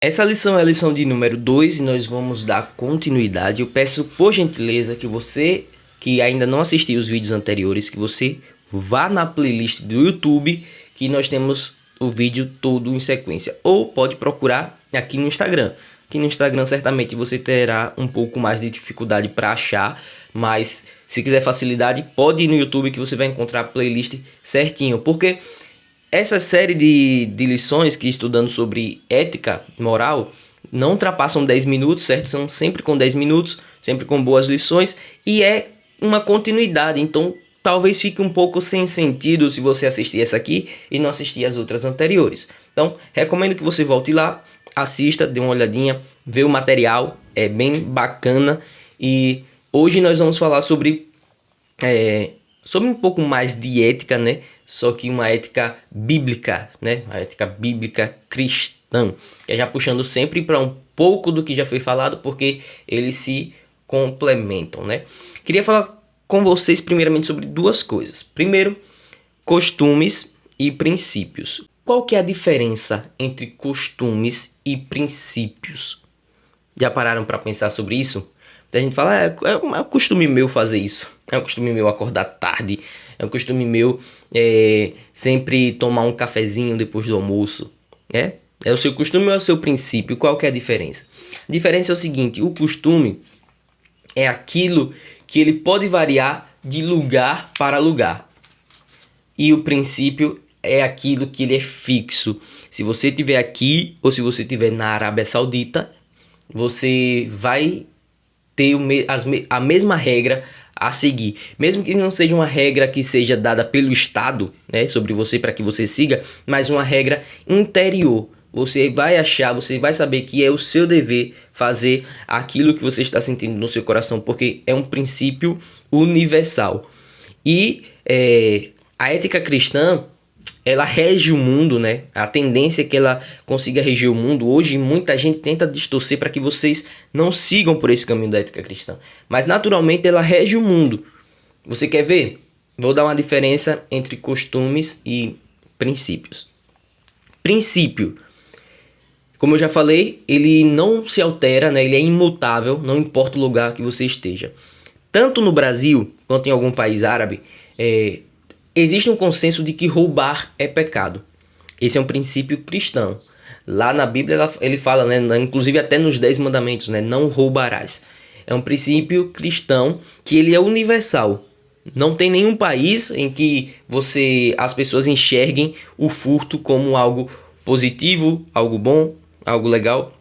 Essa lição é a lição de número 2 e nós vamos dar continuidade. Eu peço por gentileza que você que ainda não assistiu os vídeos anteriores, que você vá na playlist do YouTube, que nós temos o vídeo todo em sequência. Ou pode procurar aqui no Instagram. Aqui no Instagram certamente você terá um pouco mais de dificuldade para achar, mas se quiser facilidade, pode ir no YouTube que você vai encontrar a playlist certinho. Porque essa série de lições que estudando sobre ética moral não ultrapassam 10 minutos, certo? São sempre com 10 minutos, sempre com boas lições e é uma continuidade. Então, talvez fique um pouco sem sentido se você assistir essa aqui e não assistir as outras anteriores. Então, recomendo que você volte lá, assista, dê uma olhadinha, vê o material, é bem bacana. E hoje nós vamos falar sobre um pouco mais de ética, né? Só que uma ética bíblica, né? A ética bíblica cristã. Que é já puxando sempre para um pouco do que já foi falado, porque eles se complementam, né? Queria falar com vocês primeiramente sobre duas coisas. Primeiro, costumes e princípios. Qual que é a diferença entre costumes e princípios? Já pararam para pensar sobre isso? A gente fala, é um costume meu fazer isso. É um costume meu acordar tarde. É um costume meu sempre tomar um cafezinho depois do almoço. É o seu costume ou é o seu princípio? Qual que é a diferença? A diferença é o seguinte, o costume é aquilo que ele pode variar de lugar para lugar. E o princípio é aquilo que ele é fixo. Se você estiver aqui ou se você estiver na Arábia Saudita, você vai ter a mesma regra a seguir. Mesmo que não seja uma regra que seja dada pelo Estado, né, sobre você para que você siga, mas uma regra interior. Você vai achar, você vai saber que é o seu dever fazer aquilo que você está sentindo no seu coração, porque é um princípio universal. E a ética cristã, ela rege o mundo, né? A tendência é que ela consiga reger o mundo. Hoje, muita gente tenta distorcer para que vocês não sigam por esse caminho da ética cristã. Mas, naturalmente, ela rege o mundo. Você quer ver? Vou dar uma diferença entre costumes e princípios. Princípio, como eu já falei, ele não se altera, né? Ele é imutável, não importa o lugar que você esteja. Tanto no Brasil, quanto em algum país árabe, existe um consenso de que roubar é pecado. Esse é um princípio cristão. Lá na Bíblia ele fala, né, inclusive até nos 10 mandamentos, né, não roubarás. É um princípio cristão que ele é universal. Não tem nenhum país em que as pessoas enxerguem o furto como algo positivo, algo bom, algo legal.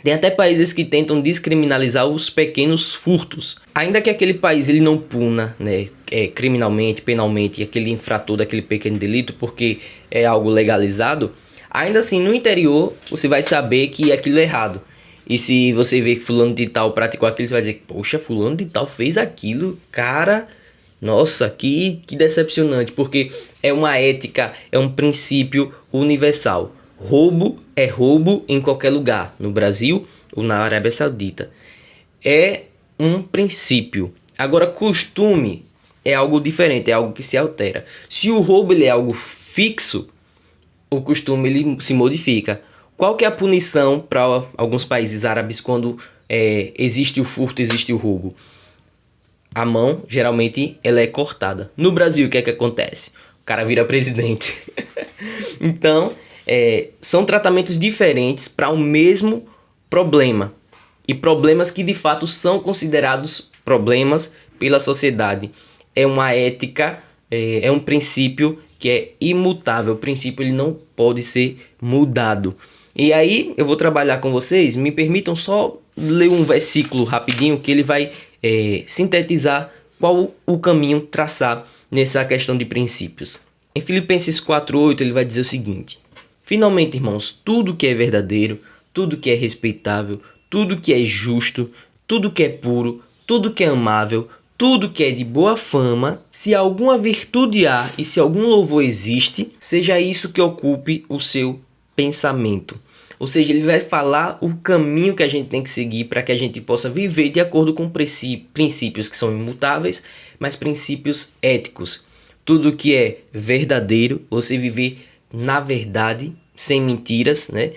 Tem até países que tentam descriminalizar os pequenos furtos. Ainda que aquele país ele não puna, né, criminalmente, penalmente, aquele infrator daquele pequeno delito, porque é algo legalizado, ainda assim no interior você vai saber que aquilo é errado. E se você vê que fulano de tal praticou aquilo, você vai dizer, poxa, fulano de tal fez aquilo, cara, nossa, que decepcionante, porque é uma ética, é um princípio universal. Roubo é roubo em qualquer lugar, no Brasil ou na Arábia Saudita. É um princípio. Agora, costume é algo diferente, é algo que se altera. Se o roubo ele é algo fixo, o costume ele se modifica. Qual que é a punição para alguns países árabes quando existe o furto, existe o roubo? A mão, geralmente, ela é cortada. No Brasil, o que é que acontece? O cara vira presidente. Então, são tratamentos diferentes para o mesmo problema. E problemas que, de fato, são considerados problemas pela sociedade. É uma ética, é um princípio que é imutável. O princípio ele não pode ser mudado. E aí, eu vou trabalhar com vocês. Me permitam só ler um versículo rapidinho que ele vai sintetizar qual o caminho traçar nessa questão de princípios. Em Filipenses 4:8 ele vai dizer o seguinte: finalmente, irmãos, tudo que é verdadeiro, tudo que é respeitável, tudo que é justo, tudo que é puro, tudo que é amável, tudo que é de boa fama, se alguma virtude há e se algum louvor existe, seja isso que ocupe o seu pensamento. Ou seja, ele vai falar o caminho que a gente tem que seguir para que a gente possa viver de acordo com princípios que são imutáveis, mas princípios éticos. Tudo que é verdadeiro, você viver na verdade, sem mentiras, né?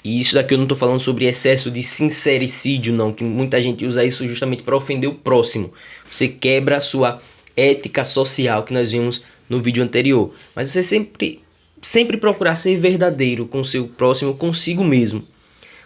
E isso daqui eu não tô falando sobre excesso de sincericídio, não, que muita gente usa isso justamente para ofender o próximo. Você quebra a sua ética social que nós vimos no vídeo anterior. Mas você sempre procurar ser verdadeiro com o seu próximo, consigo mesmo.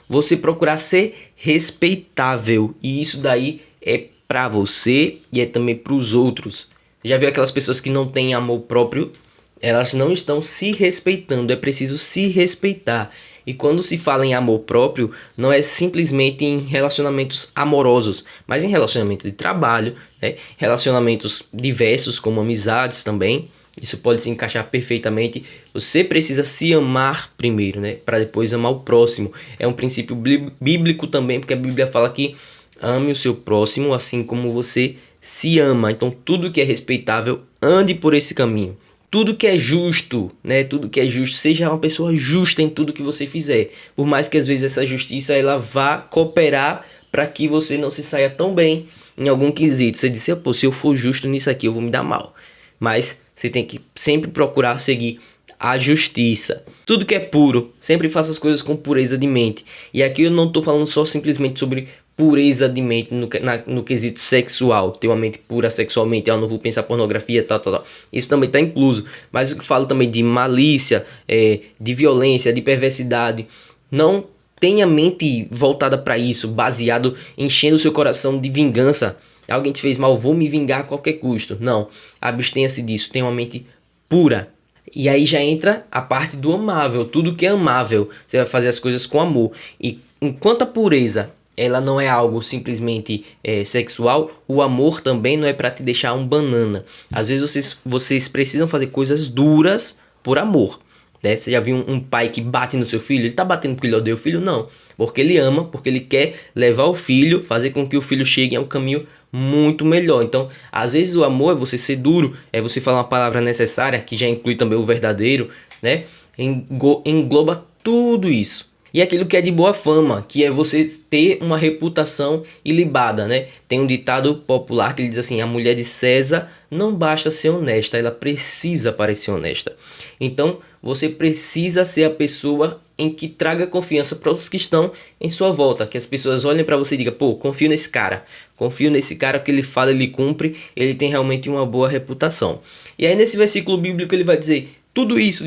Você procurar ser respeitável. E isso daí é para você e é também para os outros. Você já viu aquelas pessoas que não têm amor próprio? Elas não estão se respeitando. É preciso se respeitar. E quando se fala em amor próprio, não é simplesmente em relacionamentos amorosos, mas em relacionamento de trabalho, né? Relacionamentos diversos, como amizades também. Isso pode se encaixar perfeitamente. Você precisa se amar primeiro, né? Para depois amar o próximo. É um princípio bíblico também, porque a Bíblia fala que ame o seu próximo assim como você se ama. Então, tudo que é respeitável, ande por esse caminho. Tudo que é justo, né? Tudo que é justo, seja uma pessoa justa em tudo que você fizer. Por mais que às vezes essa justiça ela vá cooperar para que você não se saia tão bem em algum quesito. Você disse, pô, se eu for justo nisso aqui, eu vou me dar mal. Mas você tem que sempre procurar seguir a justiça. Tudo que é puro, sempre faça as coisas com pureza de mente. E aqui eu não estou falando só simplesmente sobre pureza de mente no quesito sexual, ter uma mente pura sexualmente, eu não vou pensar pornografia, tal. Isso também está incluso. Mas o que falo também de malícia, de violência, de perversidade. Não tenha mente voltada para isso, baseado, enchendo o seu coração de vingança. Alguém te fez mal, vou me vingar a qualquer custo. Não, abstenha-se disso, tenha uma mente pura. E aí já entra a parte do amável, tudo que é amável, você vai fazer as coisas com amor. E enquanto a pureza, ela não é algo simplesmente sexual, o amor também não é para te deixar um banana. Às vezes vocês precisam fazer coisas duras por amor. Né? Você já viu um pai que bate no seu filho? Ele tá batendo porque ele odeia o filho? Não, porque ele ama, porque ele quer levar o filho, fazer com que o filho chegue a um caminho muito melhor. Então, às vezes o amor é você ser duro, é você falar uma palavra necessária, que já inclui também o verdadeiro, né? Engloba tudo isso. E aquilo que é de boa fama, que é você ter uma reputação ilibada, né? Tem um ditado popular que ele diz assim, a mulher de César não basta ser honesta, ela precisa parecer honesta. Então, você precisa ser a pessoa em que traga confiança para os que estão em sua volta. Que as pessoas olhem para você e digam, pô, confio nesse cara. Confio nesse cara, que ele fala, ele cumpre, ele tem realmente uma boa reputação. E aí nesse versículo bíblico ele vai dizer, tudo isso,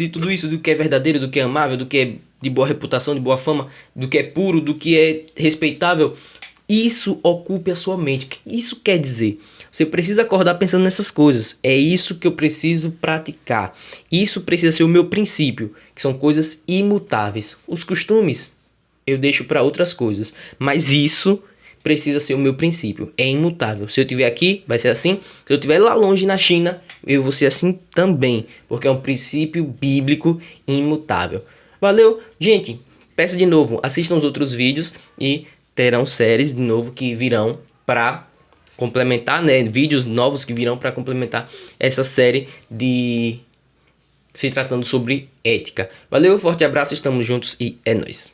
do que é verdadeiro, do que é amável, do que é de boa reputação, de boa fama, do que é puro, do que é respeitável, isso ocupe a sua mente. O que isso quer dizer? Você precisa acordar pensando nessas coisas. É isso que eu preciso praticar. Isso precisa ser o meu princípio, que são coisas imutáveis. Os costumes eu deixo para outras coisas, mas isso precisa ser o meu princípio. É imutável. Se eu estiver aqui, vai ser assim. Se eu estiver lá longe na China, eu vou ser assim também, porque é um princípio bíblico imutável. Valeu, gente. Peço de novo, assistam os outros vídeos e terão séries de novo que virão para complementar, né? Vídeos novos que virão para complementar essa série de se tratando sobre ética. Valeu, forte abraço, estamos juntos e é nóis.